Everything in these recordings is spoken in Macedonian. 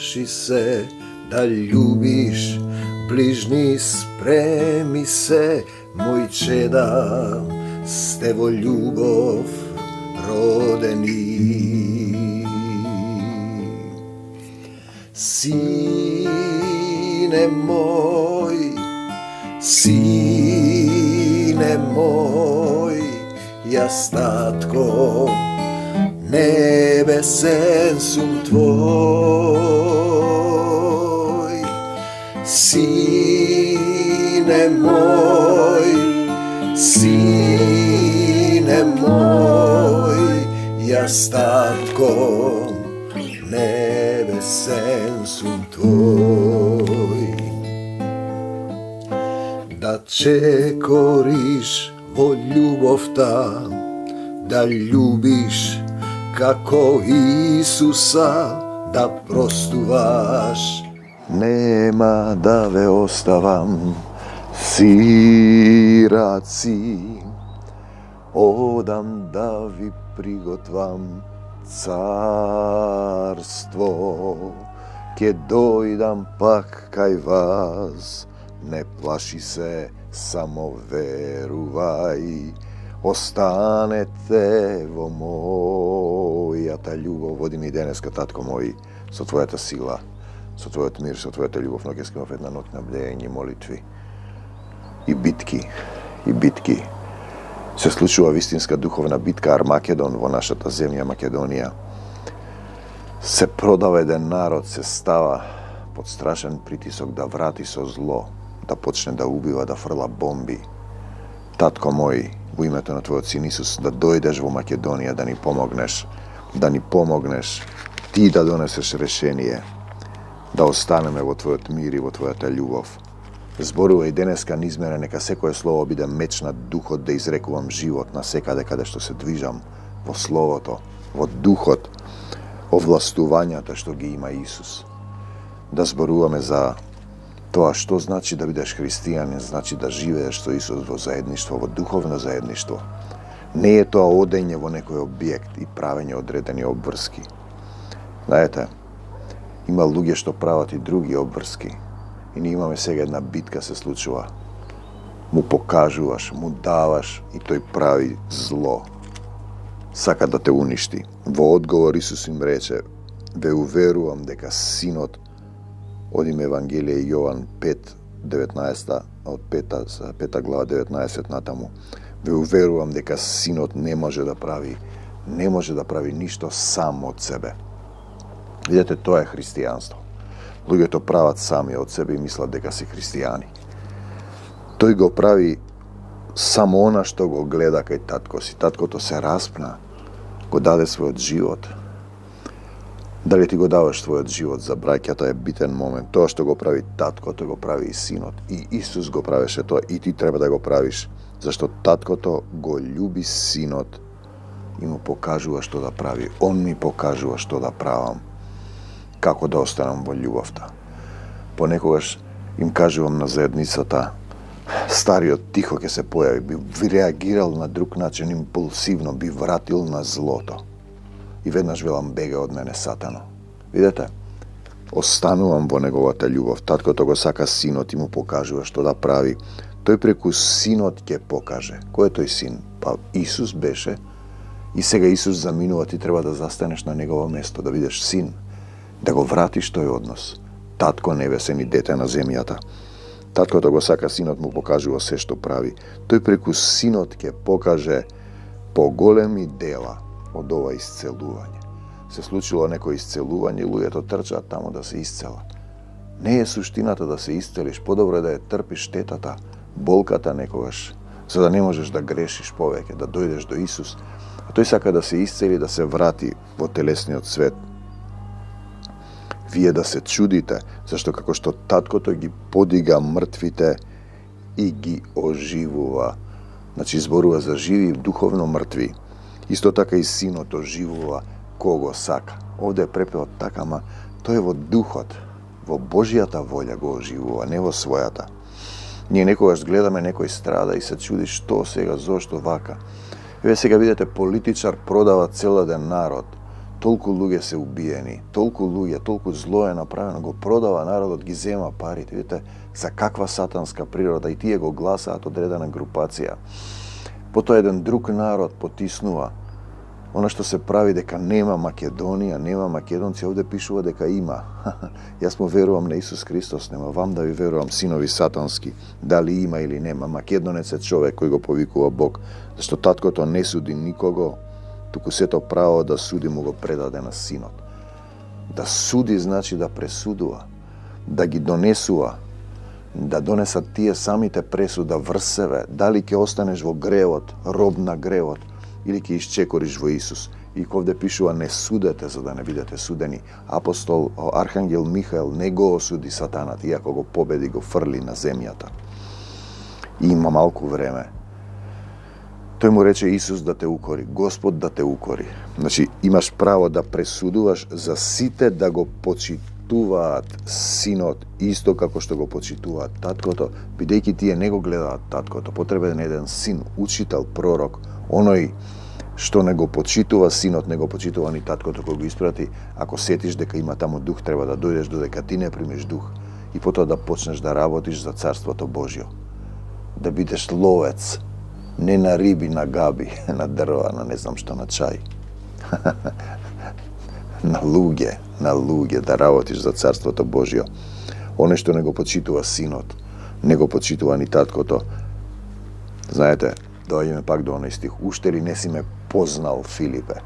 plaši se da ljubiš, bližnji spremi se, moj čeda, stevo ljubov rodeni. Sine moj, jas tatko, nebesen sum tvoj. Sine moj, jas tatko, nebesen sum tvoj. Da čekoriš vo ljubovta, da ljubiš kako Isusa, da prostuvaš. Nema da ve ostavam siraci, odam da vi prigotvam carstvo. Kje dojdam pak kaj vas, ne plaši se, samo veruvaj. Ostanete vo moja ta ljubov, vodi mi deneska, tatko moji, со твоята сила, со твојот мир, со твојата љубов, но ќе искам една ноќ на бдење, молитви и битки. Се случува вистинска духовна битка Армагедон во нашата земја Македонија. Се продава еден народ, се става под страшен притисок да врати со зло, да почне да убива, да фрла бомби. Татко мој, во името на Твојот син Исус, да дојдеш во Македонија, да ни помогнеш, Ти да донесеш решение, да останеме во Твојот мир и во Твојата љубов. Зборува и денеска низ мене, нека секое слово биде меч на духот, да изрекувам живот на секаде каде што се движам, во словото, во духот, овластувањата што ги има Исус. Да зборуваме за тоа што значи да бидеш христијанин, значи да живееш со Исус во заедништво, во духовно заедништво. Не е тоа одење во некој објект и правење одредени обврски. Знаете, има луѓе што прават и други обврски. И ние имаме сега една битка се случува. Му покажуваш, му даваш и тој прави зло. Сака да те уништи. Во одговор Исус им рече: ве уверувам дека Синот, одим Евангелие Јован 5:19, од 5 глава 19 натаму. Ве уверувам дека Синот не може да прави ништо сам од себе. Видете, тоа е христијанство. Луѓето прават сами од себе и мислат дека се христијани. Тој го прави само она што го гледа кај татко си. Таткото се распна, го даде својот живот. Дали ти го даваш твојот живот за браќата е битен момент. Тоа што го прави таткото, го прави и синот. И Исус го правеше тоа, и ти треба да го правиш. Зашто таткото го љуби синот и му покажува што да прави. Он ми покажува што да правам. Како да останам во љубовта. Понекогаш им кажувам на заедницата, стариот тихо ќе се појави, би реагирал на друг начин, импулсивно, би вратил на злото. И веднаш велам: бега од мене, сатано. Видете, останувам во неговата љубов. Таткото го сака синот и му покажува што да прави. Тој преку синот ќе покаже. Кој е тој син? Па Исус беше. И сега Исус заминува, ти треба да застанеш на негово место, да бидеш син, да го вратиш тој однос. Татко небесен и дете на земјата. Таткото го сака синот, му покажува се што прави. Тој преку синот ќе покаже поголеми дела од ова исцелување. Се случило некој исцелување, луѓето трчаат таму да се исцелат. Не е суштината да се исцелиш, подобро е да ја трпиш штетата, болката некогаш, за да не можеш да грешиш повеќе, да дојдеш до Исус. А тој сака да се исцели, да се врати во телесниот свет. Вие да се чудите, зашто како што таткото ги подига мртвите и ги оживува. Значи зборува за живи духовно мртви. Исто така и синот оживува кого сака. Овде е препевот така, ама тој е во духот, во Божјата волја го оживува, не во својата. Ние некогаш гледаме некој страда и се чуди што сега, зошто вака. Еве сега видите, политичар продава цел еден народ. толку луѓе се убиени, толку луѓе, толку зло е направено, го продава народот, ги зема парите. Видите, за каква сатанска природа, и тие го гласаат одредена групација. Потоа еден друг народ потиснува. Она што се прави дека нема Македонија, нема македонци, овде пишува дека има. Јас му верувам на Исус Христос, нема вам да ви верувам, синови сатански, дали има или нема. Македонец е човек кој го повикува Бог, зашто таткото не суди никого, туку сето право да суди му го предаде на синот. Да суди значи да пресудува, да ги донесува, да донесат тие самите пресуда врз себе, дали ќе останеш во гревот, роб на гревот, или ќе исчекориш во Исус. И овде пишува не судете за да не бидете судени. Апостол Архангел Михаел не го осуди сатанат, иако го победи, го фрли на земјата. И има малку време. Тој му рече Исус да те укори, Господ да те укори. Значи, имаш право да пресудуваш за сите да го почитуваат синот, исто како што го почитуваат таткото, бидејќи тие не го гледаат таткото. Потребен е еден син, учител, пророк, оној што не го почитува синот, не го почитува ни таткото кој го испрати. Ако сетиш дека има таму дух, треба да дојдеш додека ти не примиш дух и потоа да почнеш да работиш за Царството Божјо. Да бидеш ловец, не на риби, на габи, на дрва, на не знам што, на чај. на луѓе, да работиш за Царството Божјо. Оне што не го почитува синот, не го почитува ни таткото. Знаете, доаѓаме пак до оној стих. Уште ли не си ме познал, Филипе?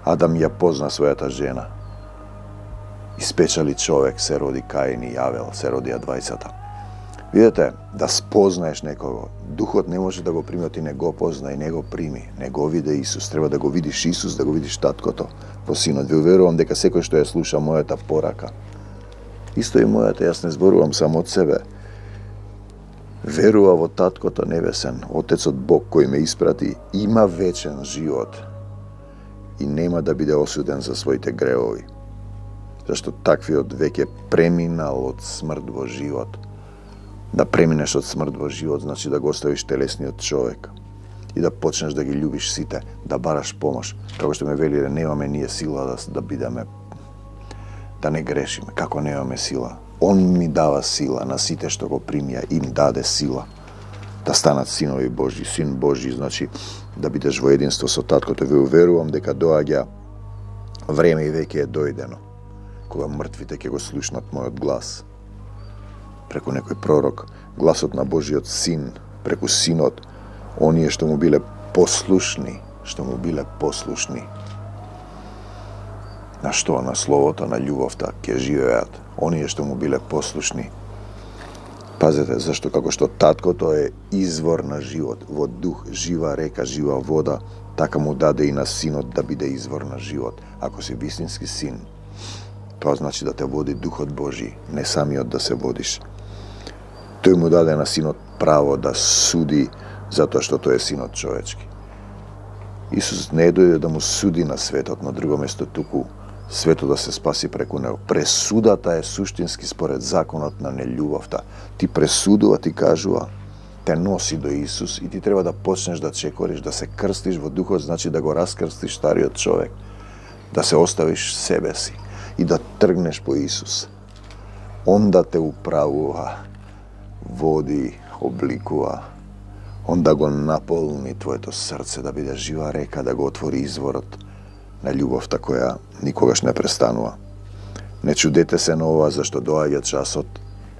Адам ја позна својата жена. Испечали човек, се роди Каин и Јавел, се родија двајцата. Видете, да спознаеш некого, духот не може да го прими, ти не го позна и не го прими, не го виде Исус. Треба да го видиш Исус, да го видиш таткото во синот. Ви уверувам дека секој што ја слуша мојата порака, исто и мојата, јас не зборувам само од себе, верува во таткото небесен, Отецот Бог кој ме испрати, има вечен живот и нема да биде осуден за своите гревови. Зашто таквиот веќе преминал од смрт во живот. Да преминеш од смрт во живот значи да го оставиш телесниот човек и да почнеш да ги љубиш сите, да бараш помош. Како што ме велиле, немаме ние сила да бидеме, да не грешиме. Како немаме сила? Он ми дава сила, на сите што го примија им даде сила да станат синови Божји. Син Божји значи да бидеш во единство со таткото. Ви уверувам дека доаѓа време и веќе е дојдено, кога мртвите ќе го слушнат мојот глас. Преку некој пророк, гласот на Божиот син, преку синот, оние што му биле послушни, на што? На словото, на љубовта ќе живеат. Оние што му биле послушни. Пазете, зашто како што таткото е извор на живот, во дух, жива река, жива вода, така му даде и на синот да биде извор на живот. Ако си вистински син, тоа значи да те води Духот Божи, не самиот да се водиш. Тој му даде на синот право да суди, затоа што тој е синот човечки. Исус не дојде да му суди на светот, на друго место туку светот да се спаси преку него. Пресудата е суштински според законот на нељубовта. Ти пресудува, ти кажува, те носи до Исус и ти треба да почнеш да чекориш, да се крстиш во духот, значи да го раскрстиш стариот човек, да се оставиш себе си и да тргнеш по Исус. Он да те управува, води, обликува, он да го наполни твоето срце, да биде жива река, да го отвори изворот на љубовта која никогаш не престанува. Не чудете се на ова, зашто доаѓа часот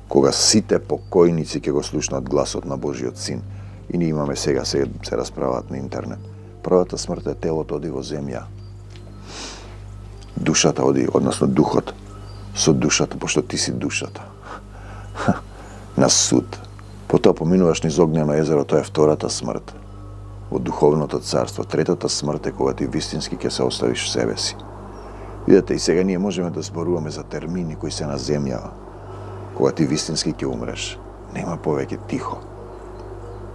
кога сите покојници ќе го слушнат гласот на Божиот син. И ние имаме сега се расправаат на интернет. Првата смрт е телото оди во земја. Душата оди, односно духот со душата, пошто ти си душата. На суд. Потоа поминуваш низ огнено езеро, тоа е втората смрт. Во духовното царство. Третата смрт е кога ти вистински ќе се оставиш себе си. Видете, и сега ние можеме да зборуваме за термини кои се на земја. Кога ти вистински ќе умреш, нема повеќе тихо.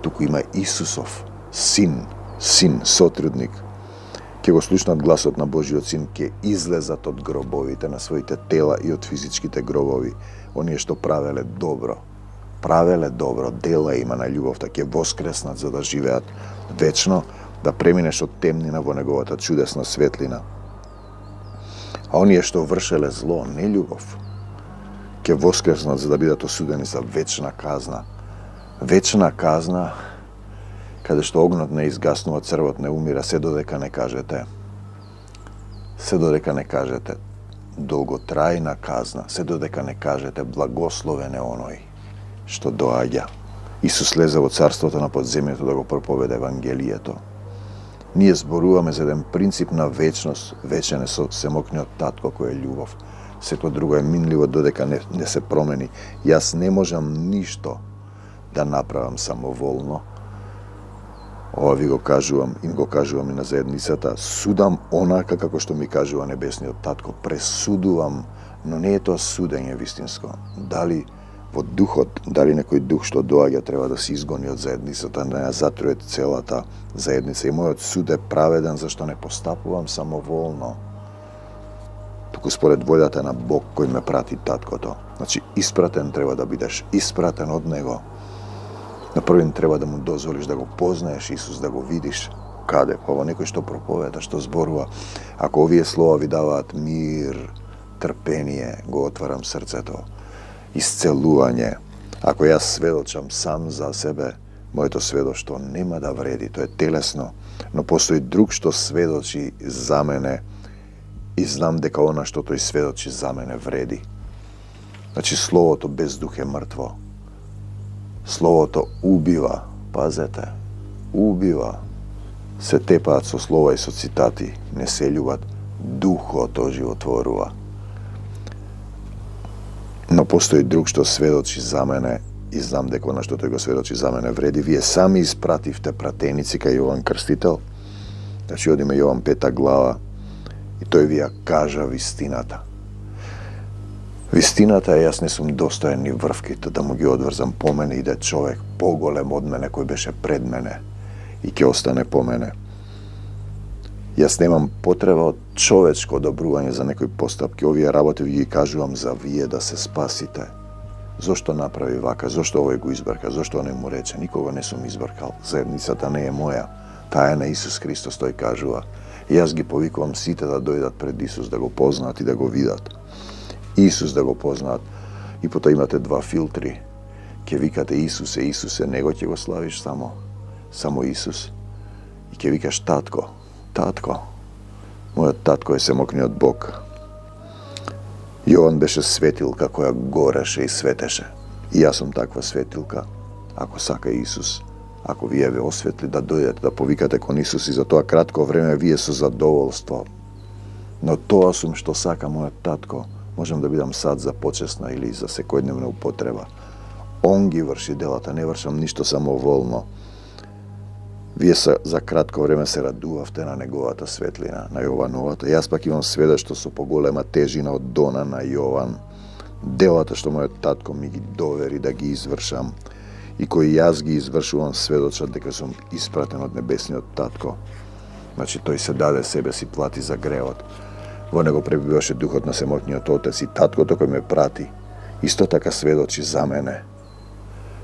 Туку има Исусов син, сотрудник. Ќе го слушнат гласот на Божиот син, ќе излезат од гробовите на своите тела и од физичките гробови. Оние што правеле добро, дела има на љубовта, ќе воскреснат за да живеат вечно, да преминеш од темнина во неговата чудесна светлина. A оние што вршеле зло, не љубов, ќе воскреснат за да бидат осудени за вечна казна. Вечна казна, каде што огнот не изгаснува, црвот не умира, се додека не кажете долготрајна казна, се додека не кажете благословен е оној што доаѓа. Исус слезе во царството на подземјето да го проповеда Евангелието. Ние зборуваме за еден принцип на вечност, вечен е со семокниот татко кој е љубов. Сето друго е минливо додека не се промени. Јас не можам ништо да направам самоволно. Ова ви го кажувам и го кажувам и на заедницата. Судам онака како што ми кажува небесниот татко. Пресудувам, но не е тоа судење вистинско. Дали во духот, дали некој дух што доаѓа треба да се изгони од заедницата, да ја затруе целата заедница. И мојот суд е праведен зашто не постапувам самоволно, туку според волјата на Бог кој ме прати таткото. Значи, испратен треба да бидеш, испратен од Него. На првин треба да му дозволиш да го познаеш Исус, да го видиш. Каде? Па во некој што проповеда, што зборува. Ако овие слова ви даваат мир, трпение, го отварам срцето, исцелување. Ако јас сведочам сам за себе, моето сведоштво нема да вреди, тоа е телесно, но постои друг што сведочи за мене и знам дека она што тој сведочи за мене вреди. Значи, словото без дух е мртво. Словото убива, пазете, убива. Се тепаат со слова и со цитати, не се љубат, духот оживотворува. Но постои друг што сведочи за мене и знам дека она што тој го сведочи за мене вреди. Вие сами испративте пратеници кај Јован Крстител. Значи, одиме Јован 5 глава и тој ви ја кажа вистината. Вистината е, јас не сум достоен ни врвките да му ги одврзам по мене, иде човек поголем од мене кој беше пред мене и ќе остане по мене. Јас немам потреба од човечко одобрување за некои постапки. Овие работи ви ги кажувам за вие да се спасите. Зошто направи вака? Зошто овој го избрка? Зошто не му рече? Никога не сум избркал. Заедницата не е моја. Таа е на Исус Христос, тој кажува. И јас ги повикувам сите да дојдат пред Исус, да го познаат и да го видат. Исус да го познаат. И потоа имате два филтри. Ќе викате Исусе, Исусе, него ќе го славиш само Исус. И ќе викаш татко, татко. Мојот татко е семокниот Бог. Јован беше светилка која гореше и светеше. И јас сум таква светилка. Ако сака Исус, ако вие ве осветли да дојдете, да повикате кон Исус и за тоа кратко време вие со задоволство. Но тоа сум што сака мојот татко. Можам да бидам сад за почесна или за секојдневна употреба. Он ги врши делата, не вршам ништо самоволно. Вие за кратко време се радувавте на неговата светлина, на Јовановата. Јас пак имам сведоштво со поголема тежина од Дона на Јован. Делата што мојот татко ми ги довери да ги извршам и кои јас ги извршувам сведочат дека сум испратен од небесниот татко. Значи, тој се даде себе си плати за греот. Во него пребиваше духот на семокниот Отец и таткото кој ме прати. Исто така сведочи за мене.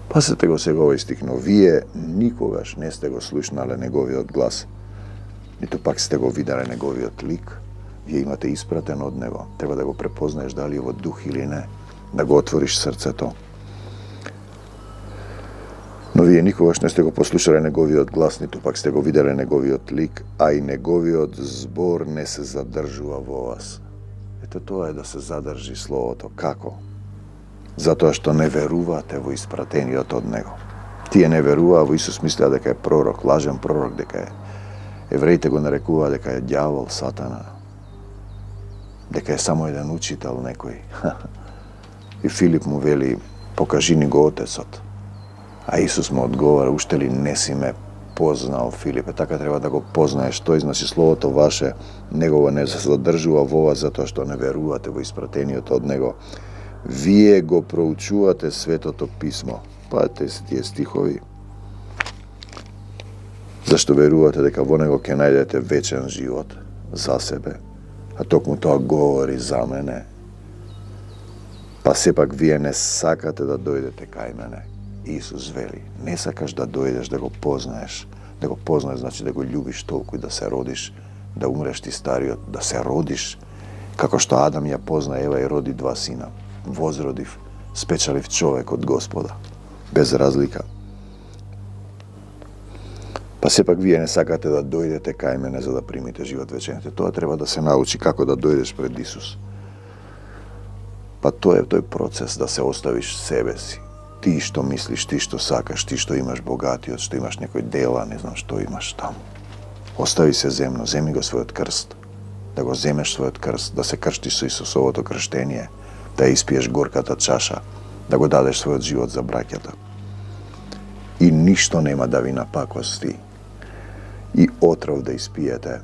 Пасете го сега овој стих, но вие никогаш не сте го слушнале неговиот глас, ниту пак сте го виделе неговиот лик. Вие имате испратен од него. Треба да го препознаеш дали е во дух или не, да го отвориш срцето. Но вие никогаш не сте го послушале неговиот глас, ниту пак сте го виделе неговиот лик, а и неговиот збор не се задржува во вас. Ето тоа е да се задржи словото. Како? Затоа што не верувате во испратениот од него. Тие не веруваа во Исус, мислеа дека е пророк, лажен пророк, дека е. Евреите го нарекуваа дека е ѓавол, сатана. Дека е само еден учител некој. И Филип му вели, покажи ни го Отецот. А Исус му одговара, уште ли не си ме познал, Филипе? Така треба да го познаеш. Тој, значи, словото ваше, негово не се задржува во вас, затоа што не верувате во испратениот од него. Вие го проучувате Светото Писмо. Паете се тие стихови. Зашто верувате дека во него ќе најдете вечен живот за себе, а токму тоа говори за мене. Па сепак вие не сакате да дојдете кај мене. Исус вели, не сакаш да дојдеш да го познаеш. Да го познаеш значи да го љубиш толку и да се родиш, да умреш ти стариот, да се родиш Kako što Adam ja pozna Eva i rodi 2 sina, возродив, спечалив човек od Gospoda, bez razlika. Pa сепак вие не сакате да дојдете кај мене за да примите живот вечен. Тоа треба да се научи како да дојдеш пред Исус. Па тоа е тој процес да се оставиш себе си. Ти што мислиш, ти што сакаш, ти што имаш богатиот, што имаш некој дела, не знам што имаш таму. Остави се земно, земи го својот крст. Да го земеш својот крст, да се крштиш со Исусовото крштение, да испиеш горката чаша, да го дадеш својот живот за браќата. И ништо нема да ви напакости и отров да испиете.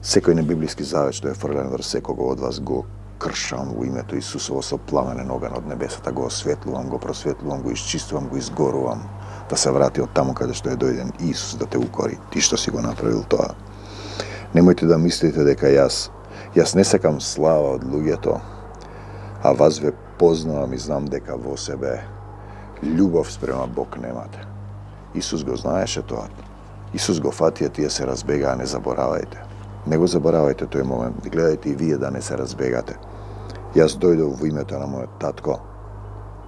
Секој небиблиски завет што е фрлен врз секого од вас го кршам во името Исусово со пламенен оган од небесата, го осветлувам, го просветлувам, го изчиствувам, го изгорувам, да се врати од таму каде што е дојден Исус да те укори, ти што си го направил тоа. Немојте да мислите дека јас не сакам слава од луѓето, а вас ве познавам и знам дека во себе љубов спрема Бог немате. Исус го знаеше тоа. Исус го фатија, тие се разбегаа, не заборавајте. Не го заборавајте тој момент. Гледајте и вие да не се разбегате. Јас дојдов во името на мојот татко,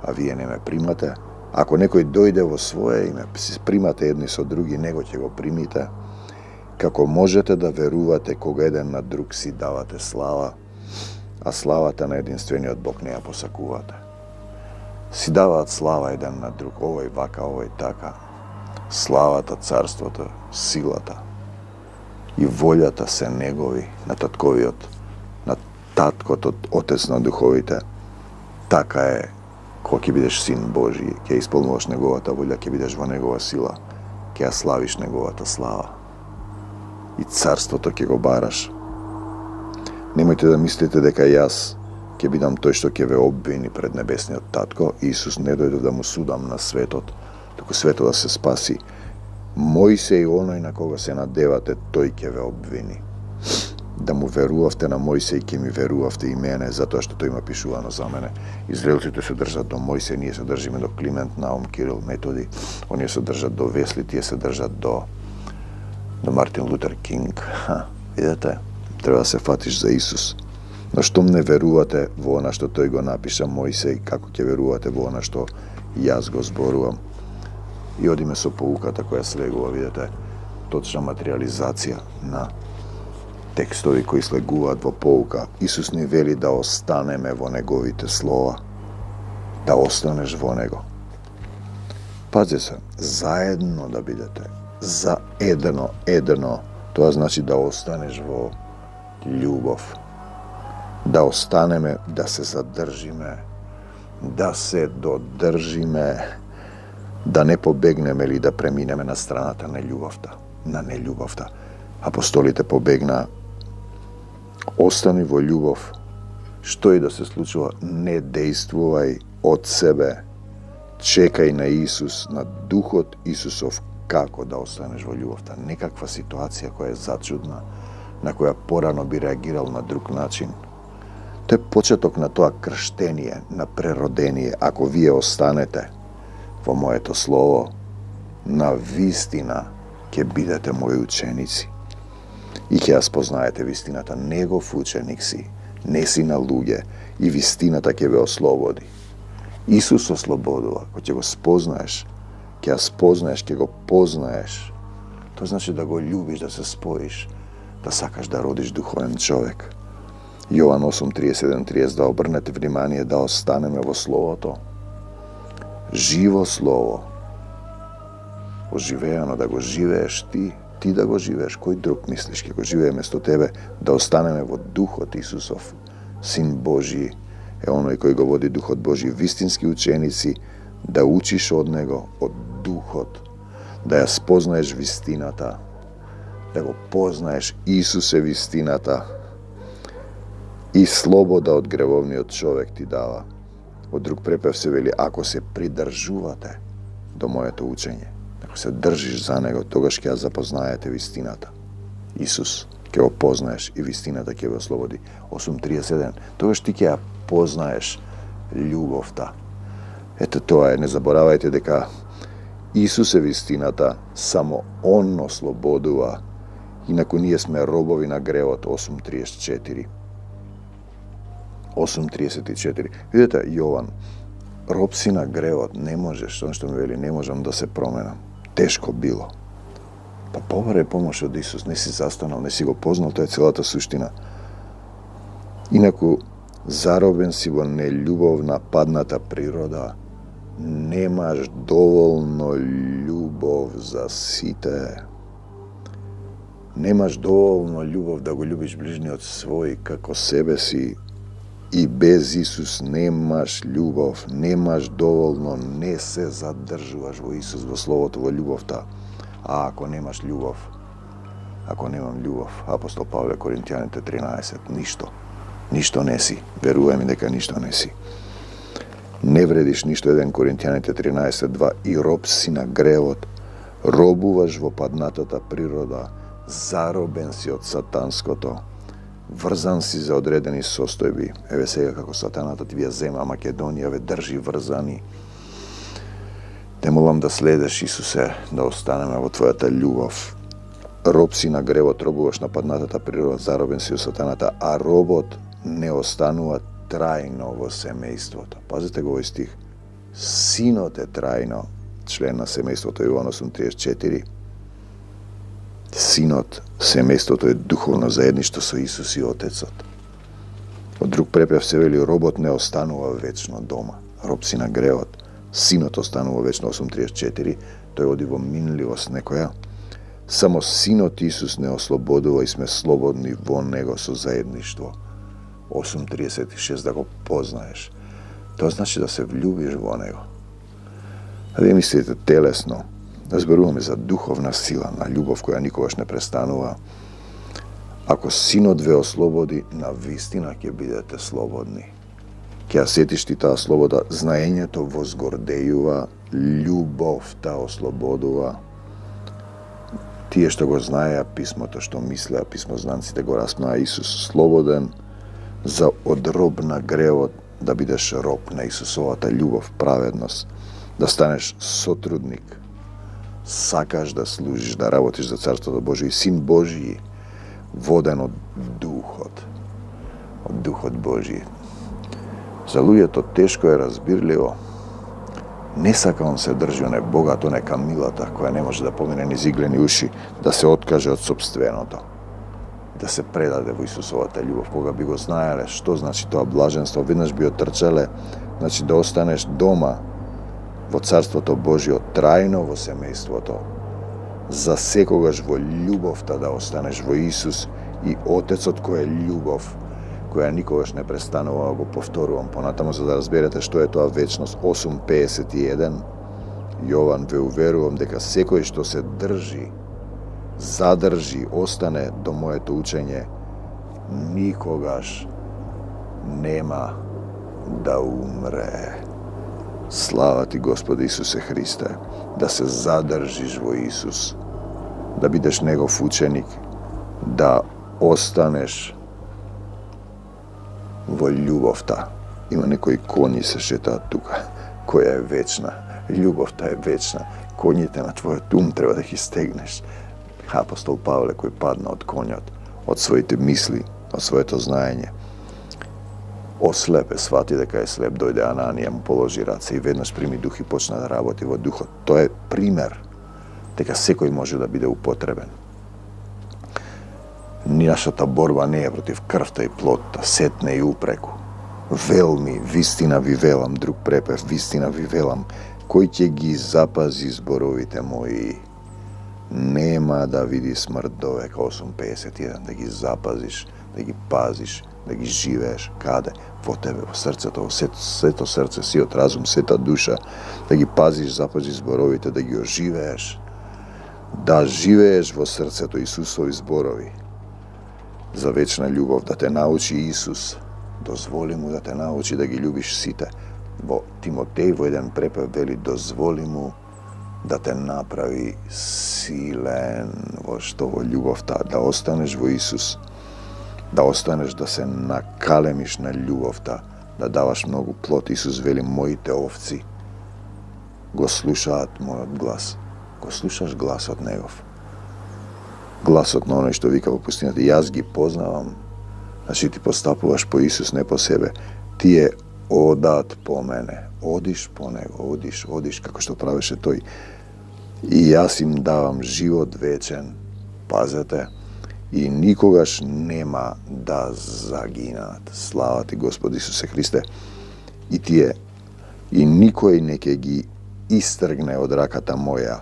а вие не ме примате. Ако некој дојде во свое име, си примате едни со други, него ќе го примите. Како можете да верувате кога еден на друг си давате слава, а славата на единствениот Бог не ја посакувате. Си даваат слава еден на друг, овој вака, овој така. Славата, царството, силата и волјата се негови, на татковиот, на таткото, отец на духовите. Така е, кога ќе бидеш син Божи, ќе исполнуваш неговата волја, ќе бидеш во негова сила, ќе ја славиш неговата слава. И царството ќе го бараш. Немојте да мислите дека јас ќе бидам тој што ќе ве обвини пред небесниот татко. Исус не дојде да му судам на светот, туку светот да се спаси. Мојсеј, оној на кога се надевате, тој ќе ве обвини. Да му верувавте на Мојсеј, ќе ми верувавте и мене, затоа што тој има пишувано за мене. Израелците се држат до Мојсеј, ние се држиме до Климент, Наум, Кирил, Методи. Оние се држат до Весли, тие се држат до Мартин Лутер Кинг. Видете, треба да се фатиш за Исус. Но штом не верувате во она што тој го напиша Мојсеј, како ќе верувате во она што јас го зборувам? И одиме со поуката која слегува, видете, точна материализација на текстови кои слегуваат во поука. Исус ни вели да останеме во неговите слова, да останеш во него. Пази се, заедно да бидете, заедно, тоа значи да останеш во љубов. Да останеме, да се задржиме, да се додржиме, да не побегнеме или да преминеме на страната на нељубовта. Апостолите побегна. Остани во љубов. Што и да се случува, не дејствувај од себе. Чекај на Исус, на Духот Исусов, како да останеш во љубовта. Некаква ситуација која е зачудна, на која порано би реагирал на друг начин. Тоа е почеток на тоа крштение, на преродение. Ако вие останете во моето слово, на вистина ќе бидете мои ученици и ќе ја спознаете вистината. Негов ученик си, не си на луѓе, и вистината ќе ве ослободи. Исус ослободува. Кога ќе го спознаеш, ќе ја спознаеш, ќе го познаеш. Тоа значи да го љубиш, да се споиш, да сакаш да родиш духовен човек. Јован 8:37-30, да обрнете внимание, да останеме во Словото. Живо Слово. Оживеано да го живееш ти да го живееш. Кој друг мислиш ќе го живее место тебе? Да останеме во Духот Исусов. Син Божи е оној кој го води Духот Божи. Вистински ученици, да учиш од Него, од Духот, да ја спознаеш вистината, да го познаеш. Исус е вистината и слобода од гревовниот човек ти дава. Од друг препев се вели, ако се придржувате до моето учење, ако се држиш за него, тогаш ќе ја запознаете вистината. Исус ќе го познаеш и вистината ќе ве ослободи. 8:37, тогаш ти ќе ја познаеш љубовта. Ето тоа е, не заборавајте дека Исус е вистината, само Он ослободува, инаку ние сме робови на гревот. 8:34. 8.34. Vidite, Jovan, rob si na grevot, ne možeš, ono što mi veli, ne možem da se promenam. Teško bilo. Pa pobore pomoć od Isus, nisi zastanal, nisi go poznal, to je celata suština. Инаку, заробен си во нељубовна падната природа, немаш доволно љубов за сите. Немаш доволно љубов да го љубиш ближниот свој како себе си. И без Исус немаш љубов, немаш доволно, не се задржуваш во Исус, во Словото, во љубовта. А ако немаш љубов, ако немам љубов, апостол Павле Коринтијаните 13, ништо не си. Веруваме ми дека ништо не си. Не вредиш ништо, 1 Коринтијаните 13:2, и роб си на гревот, робуваш во паднатата природа, заробен си од сатанското, врзан си за одредени состојби. Еве сега како сатаната ти ја зема Македонија, ве држи врзани. Те молам да следеш, Исусе, да останеме во Твојата љубов. Роб си на гревот, робуваш на паднатата природа, заробен си од сатаната, а робот не останува трајно во семејството. Пазите го овој стих. Синот е трајно член на семејството, Јован 8:34. Синот, семејството е духовно заедништво со Исус и Отецот. Од друг препев се вели, робот не останува вечно дома. Роб си на гревот, синот останува вечно, 8:34, тој оди во минливост некоја. Само синот Исус не ослободува и сме слободни во него со заедништво. 8:36, да го познаеш. Тоа значи да се влюбиш во него. А вие мислите телесно, да зборуваме за духовна сила, на љубов која никогаш не престанува. Ако синот ве ослободи, на вистина ќе бидете слободни. Ќе ја сетиш ти таа слобода, знаењето возгордејува, љубовта ослободува. Тие што го знаеа писмото, што мислеа писмознанците, го распнаа Исус слободен за од роб на гревот да бидеш роб на Исусовата љубов, праведност, да станеш сотрудник, сакаш да служиш, да работиш за Царството Божие, Син Божiji, воден од Духот Божiji. За луѓето тешко е разбирливо. Не сака он се држи, он е богат, он е камилата, која не може да помине низ иглени уши, да се откаже од сопственото, да се предаде во Исусовата љубов. Кога би го знаеле што значи тоа блаженство, веднаш би отрчале, значи да останеш дома во Царството Божие, трајно во семејството, за секогаш во љубовта да останеш во Исус и Отецот кој е љубов, која никогаш не престанува, го повторувам понатаму за да разберете што е тоа вечност. 8:51, Јован, ве уверувам дека секој што се држи, задржи, остане до моето учење, никогаш нема да умре. Слава ти, Господи Исусе Христе, да се задржиш во Исус, да бидеш Негов ученик, да останеш во љубовта. Има некои коњи се шетаат тука, која е вечна. Љубовта е вечна. Коњите на твојот ум треба да ги стегнеш. Апостол Павле кој падна од конјот, од своите мисли, од своето знаење. Ослепе, свати дека е слеп, дојде Ананија, му положи раце и веднаш прими дух и почна да работи во духот. Тоа е пример дека секој може да биде употребен. Нашата борба не е против крвта и плотта, сетне и упреку. Велми, вистина ви велам, друг препев, вистина ви велам, кој ќе ги запази зборовите мои, нема да види смрт до века. 8:51, да ги запазиш, да ги пазиш, да ги живееш. Каде? Во тебе, во срцето, во сето срце, сиот разум, сета душа, да ги пазиш, запазиш зборовите, да ги оживееш, да живееш во срцето Исусови зборови. За вечна љубов да те научи Исус, дозволи му да те научи да ги љубиш сите. Во Тимотеј во еден препев вели, дозволи му да те направи силен во што? Во љубовта, да останеш во Исус, да останеш да се накалемиш на љубовта, да даваш многу плод. Исус вели, моите овци го слушаат мојот глас. Го слушаш гласот Негов. Гласот на оној што вика во пустината, јас ги познавам, Значи ти постапуваш по Исус, не по себе. Тие одат по мене. Одиш по него, одиш, како што правеше тој. И јас им давам живот вечен, пазете, и никогаш нема да загинат. Слава ти, Господи Исусе Христе. И тие, и никој не ќе ги истргне од раката моја.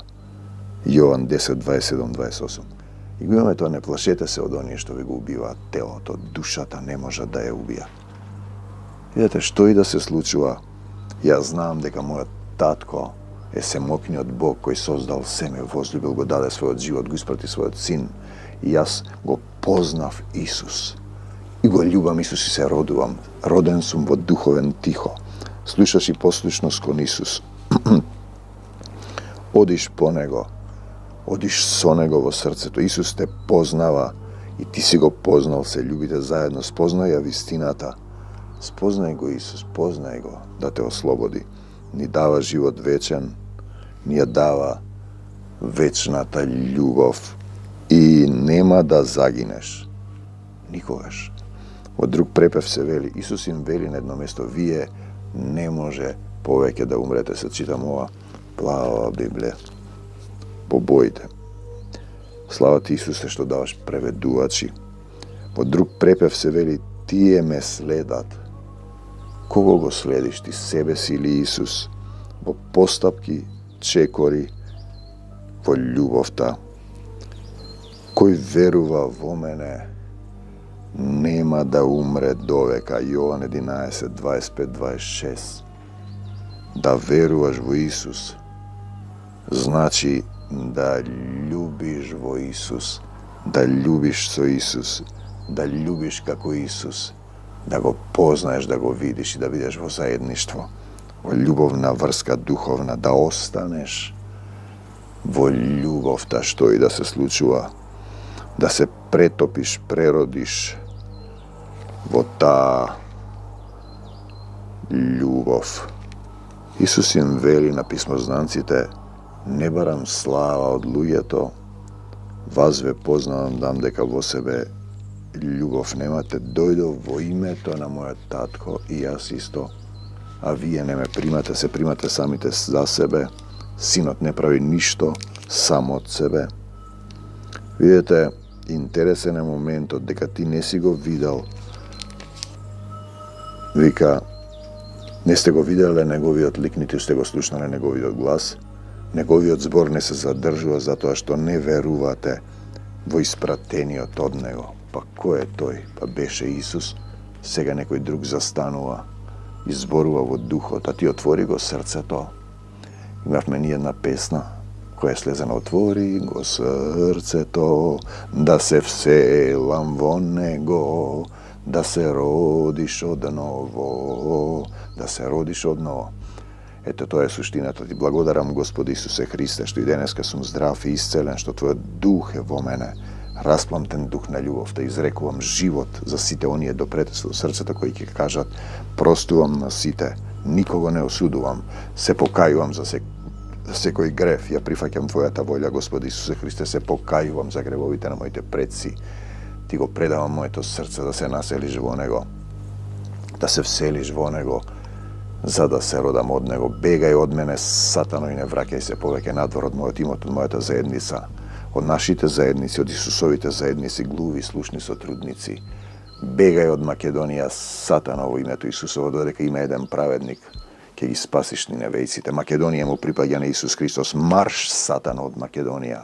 Јован 10, 27, 28. И го имаме тоа, не плашете се од оние што ви го убиваат телото, душата не може да ја убија. Видете, што и да се случува, јас знам дека мојот татко е семокниот Бог кој создал се, ме возлюбил, го даде својот живот, го испрати својот син. И јас го познав Исус. И го љубам Исус и се родувам. Роден сум во духовен тихо. Слушаш и послушност кон Исус. Одиш по него. Одиш со него во срцето. Исус те познава и ти си го познал, се љубите заедно. Спознај ја вистината. Спознај го Исус, познај го да те ослободи. Ни дава живот вечен, ни ја дава вечната љубов и нема да загинеш. Никогаш. Во друг препев се вели, Исус им вели на едно место, вие не може повеќе да умрете. Се читам ова плава Библија. Побоите. Слава ти, Исусе, што даваш преведувачи. Во друг препев се вели, тие ме следат. Кого го следиш ти, себе си или Исус? Во постапки, чекори, во љубовта. Кој верува во мене, нема да умре довека. Јован 11, 25, 26. Да веруваш во Исус, значи да љубиш во Исус, да љубиш со Исус, да љубиш како Исус, да го познаеш, да го видиш и да видиш во заедништво, во љубовна врска духовна, да останеш во љубовта, што и да се случува, да се претопиш, преродиш во таа љубов. Исус им вели на писмознанците, не барам слава од луѓето, вас ве познавам, дам дека во себе љубов немате, дојдов во името на мојот татко и јас исто, а вие не ме примате, се примате самите за себе, синот не прави ништо сам од себе. Видете, интересен е моментот дека ти не си го видел, вика, не сте го виделе неговиот лик, ниту сте го слушнале неговиот глас, неговиот збор не се задржува затоа што не верувате во испратениот од него. Па кој е тој? Па беше Исус, сега некој друг застанува и зборува во духот, а ти отвори го срцето. Имавме ни една песна која е слезена, отвори го срцето, да се вселам во него, да се родиш одново, да се родиш одново. Ето тоа е суштината. Ти благодарам, Господи Исусе Христе, што и денеска сум здрав и исцелен, што Твојот дух е во мене. Распламтен дух на љубовта, изрекувам живот за сите оние допрете со срцето кои ќе кажат, простувам на сите, никого не осудувам, се покајувам за секој грев, ја прифаќам Твојата волја, Господи Исусе Христе, се покајувам за гревовите на моите предци. Ти го предавам моето срце да се населиш во него, да се вселиш во него, за да се родам од него. Бегај од мене, сатано, и не враќај се повеќе надвор од мојот имот, од мојата заедница, од нашите заедници, од Исусовите заедници, глуви, слушни сотрудници. Бегај од Македонија, сатано, во името Исусово, додека има еден праведник, ќе ги спасиш ниневејците. Македонија му припаѓа на Исус Христос. Марш, сатано, од Македонија.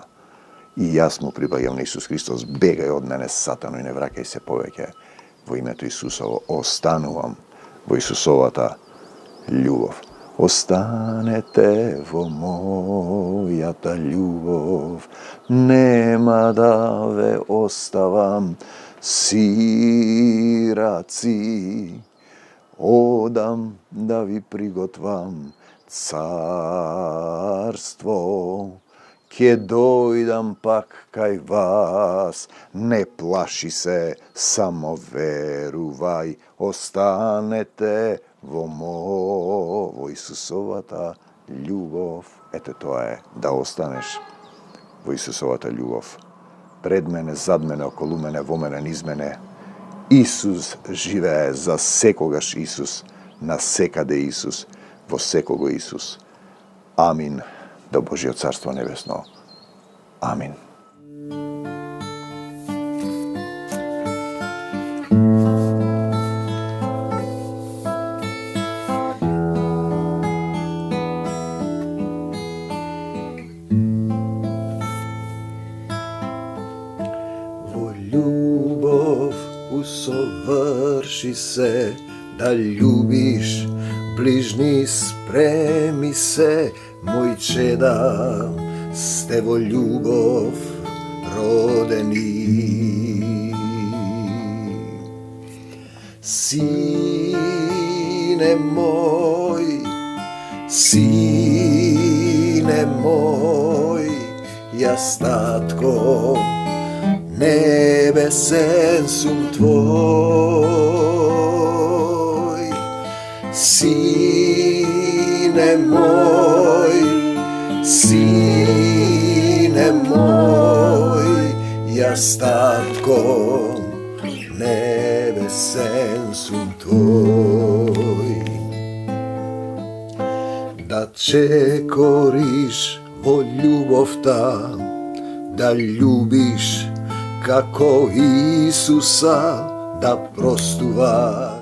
И јас му припаѓам на Исус Христос. Бегај од мене, сатано, и не враќај се повеќе. Во името Исусово останувам во Исусовата љубов. Останете во мојата љубов, нема да ве оставам сираци, одам да ви приготвам царство, ќе дојдам пак кај вас, не плаши се, само верувај, останете во Исусовата љубов. Ете тоа е, да останеш во Исусовата љубов. Пред мене, зад мене, околу мене, во мене, низ мене Исус живее за секогаш Исус, на секаде Исус, во секого Исус. Амин. До Божјо царство небесно. Амин. Во љубов усоврши се, да љубиш ближни, спреми се, мој чеда, сте во љубов родени. Сине мој, јас татко, небесен сум твој. Сине мој, јас татко, небесен сум твој. Да чекориш во љубовта, да љубиш како Исуса, да простуваш